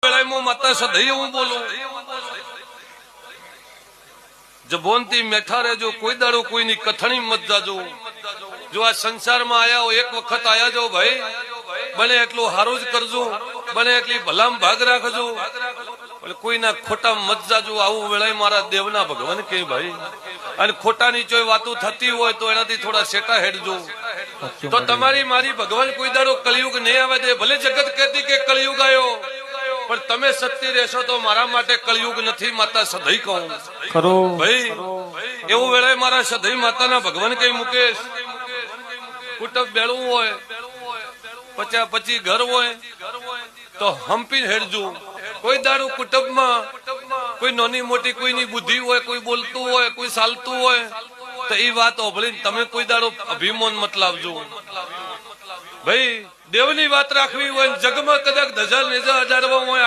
વેળામાં માતા સદૈવ હું બોલું જબોનથી મેઠા રહેજો, કોઈ દાડો કોઈની કથણી મત જાજો। જો આ સંસારમાં આયા હો, એક વખત આયા જો ભાઈ, બને એટલું હારું જ કરજો, બને એટલી ભલામ ભાગ રાખજો, કોઈના ખોટા મત જાજો। આવું વેળાએ મારા દેવના ભગવાન કે ભાઈ, અને ખોટાની જો વાતો થતી હોય તો એનાથી થોડા સેટા હેડજો। તો તમારી મારી ભગવાન કોઈ દાડો કળિયુગ નહીં આવે દે। ભલે જગત કહેતી કે કળિયુગ આવ્યો, પણ તમે સત્ય રહેશો તો મારા માટે કળિયુગ નથી। માતા સદૈ કહું ખરો ભાઈ, એવું વેળાએ મારા સદૈ માતાના ભગવાન કઈ મુકેશ, કુટુંબ બેળવું હોય, 50-25 ઘર હોય તો હંપી હેડજો। કોઈ દાડો કુટુંબમાં કોઈ નાની મોટી કોઈની બુદ્ધિ હોય, કોઈ બોલતું હોય, કોઈ ચાલતું હોય, તો એ વાત ઓભળીને તમે કોઈ દાડો અભિમાન મત લાવજો ભાઈ। દેવની વાત રાખવી હોય, જગમાં કદાચ ધજા નેજા અજાડવા હોય,